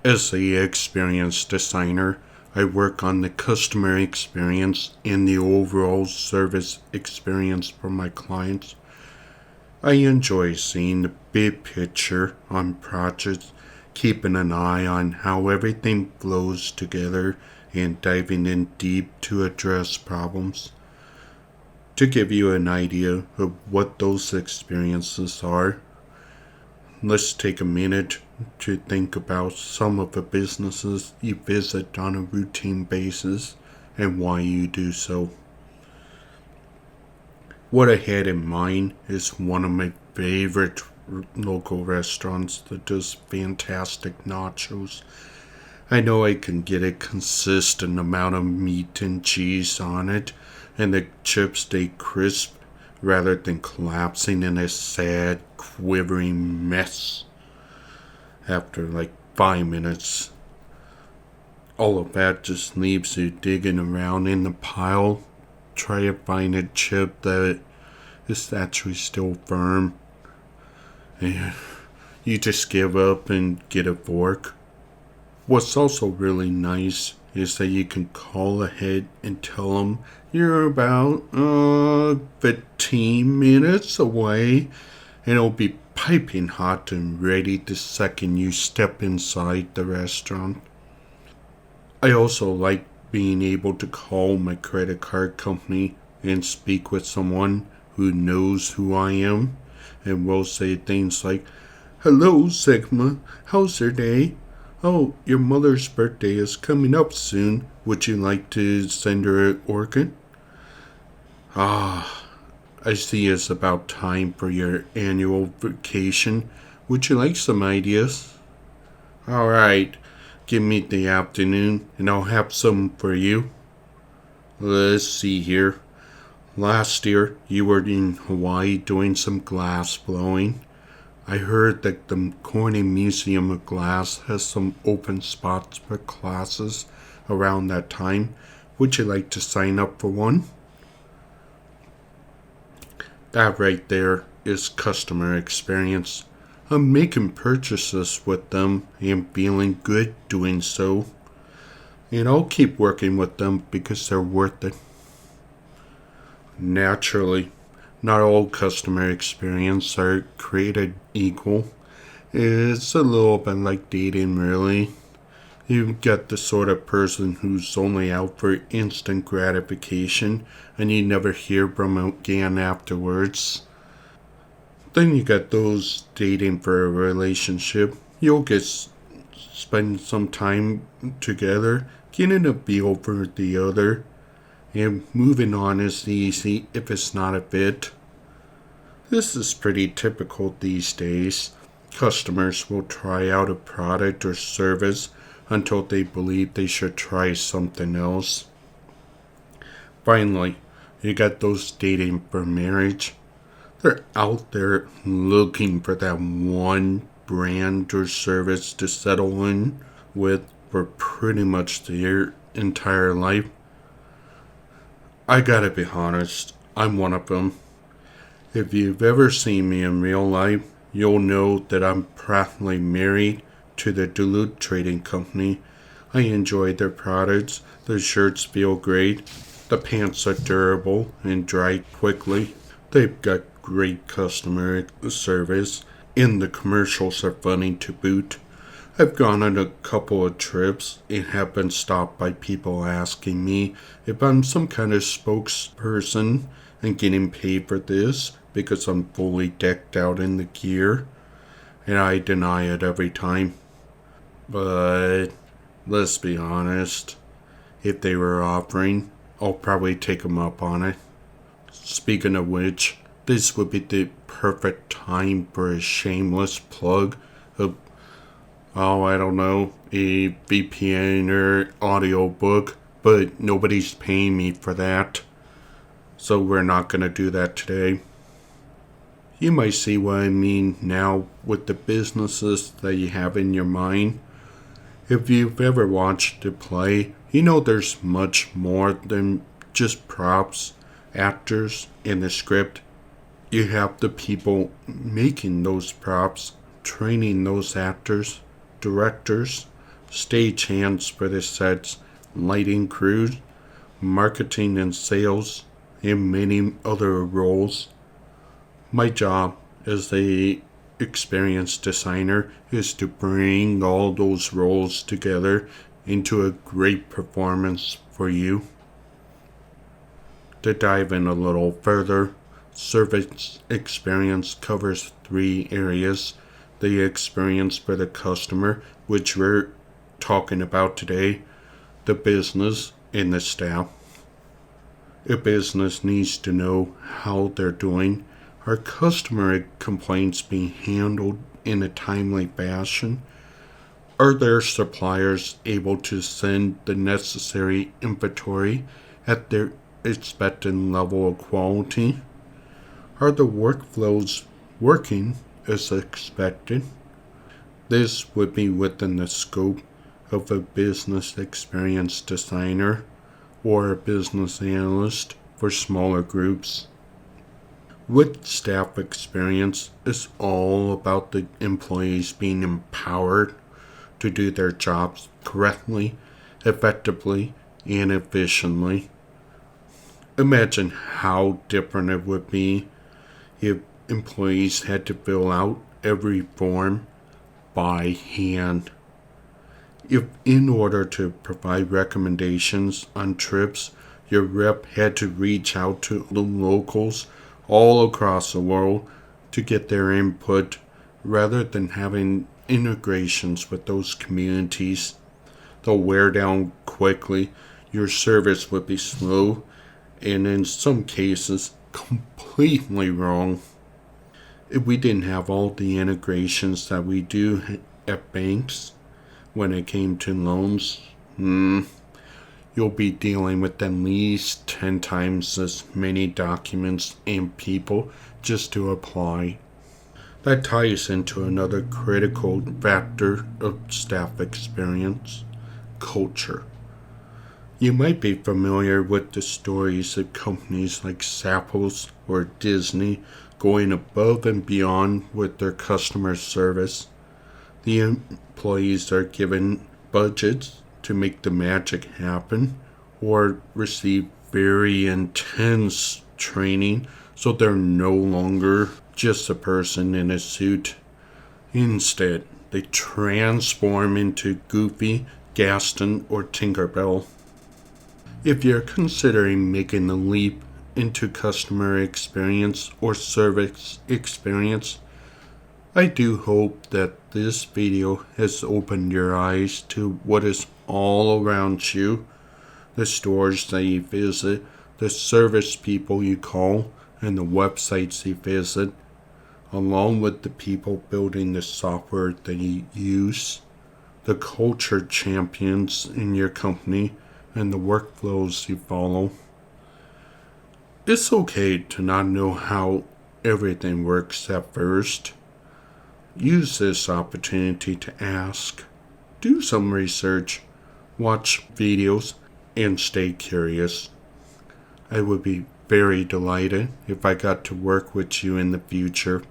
As a experience designer, I work on the customer experience and the overall service experience for my clients. I enjoy seeing the big picture on projects, keeping an eye on how everything flows together, and diving in deep to address problems. To give you an idea of what those experiences are, let's take a minute to think about some of the businesses you visit on a routine basis and why you do so. What I had in mind is one of my favorite local restaurants that does fantastic nachos. I know I can get a consistent amount of meat and cheese on it, and the chips stay crisp rather than collapsing in a sad, quivering mess after like 5 minutes. All of that just leaves you digging around in the pile, try to find a chip that is actually still firm, and you just give up and get a fork. What's also really nice is that you can call ahead and tell them you're about 15 minutes away, and it'll be piping hot and ready the second you step inside the restaurant. I also like being able to call my credit card company and speak with someone who knows who I am and will say things like, "Hello, Sigma, how's your day? Oh, your mother's birthday is coming up soon. Would you like to send her an orchid? Ah, I see it's about time for your annual vacation. Would you like some ideas? Alright, give me the afternoon and I'll have some for you. Let's see here. Last year, you were in Hawaii doing some glass blowing. I heard that the Corning Museum of Glass has some open spots for classes around that time. Would you like to sign up for one?" That right there is customer experience. I'm making purchases with them and feeling good doing so. And I'll keep working with them because they're worth it. Naturally, not all customer experience are created equal. It's a little bit like dating, really. You get the sort of person who's only out for instant gratification and you never hear from them again afterwards. Then you get those dating for a relationship. You'll spend some time together, getting a feel for the other, and moving on is easy if it's not a fit. This is pretty typical these days. Customers will try out a product or service until they believe they should try something else. Finally, you got those dating for marriage. They're out there looking for that one brand or service to settle in with for pretty much their entire life. I gotta be honest, I'm one of them. If you've ever seen me in real life, you'll know that I'm proudly married to the Duluth Trading Company. I enjoy their products. Their shirts feel great. The pants are durable and dry quickly. They've got great customer service, and the commercials are funny to boot. I've gone on a couple of trips and have been stopped by people asking me if I'm some kind of spokesperson and getting paid for this because I'm fully decked out in the gear, and I deny it every time. But let's be honest, if they were offering, I'll probably take them up on it. Speaking of which, this would be the perfect time for a shameless plug of, I don't know, a VPN or audiobook, but nobody's paying me for that. So we're not going to do that today. You might see what I mean now with the businesses that you have in your mind. If you've ever watched a play, you know there's much more than just props, actors, and the script. You have the people making those props, training those actors, directors, stagehands for the sets, lighting crews, marketing and sales, and many other roles. My job as a experienced designer is to bring all those roles together into a great performance for you. To dive in a little further, service experience covers 3 areas: the experience for the customer, which we're talking about today, the business, and the staff. A business needs to know how they're doing. Are customer complaints being handled in a timely fashion? Are their suppliers able to send the necessary inventory at their expected level of quality? Are the workflows working as expected? This would be within the scope of a business experience designer or a business analyst for smaller groups. With staff experience, it's all about the employees being empowered to do their jobs correctly, effectively, and efficiently. Imagine how different it would be if employees had to fill out every form by hand. If in order to provide recommendations on trips, your rep had to reach out to the locals all across the world to get their input rather than having integrations with those communities, they'll wear down quickly, your service would be slow, and in some cases, completely wrong. If we didn't have all the integrations that we do at banks when it came to loans, you'll be dealing with at least 10 times as many documents and people just to apply. That ties into another critical factor of staff experience: culture. You might be familiar with the stories of companies like Zappos or Disney going above and beyond with their customer service. The employees are given budgets to make the magic happen or receive very intense training so they're no longer just a person in a suit. Instead, they transform into Goofy, Gaston, or Tinkerbell. If you're considering making the leap into customer experience or service experience, I do hope that this video has opened your eyes to what is all around you: the stores that you visit, the service people you call, and the websites you visit, along with the people building the software that you use, the culture champions in your company, and the workflows you follow. It's okay to not know how everything works at first. Use this opportunity to ask, do some research, watch videos, and stay curious. I would be very delighted if I got to work with you in the future.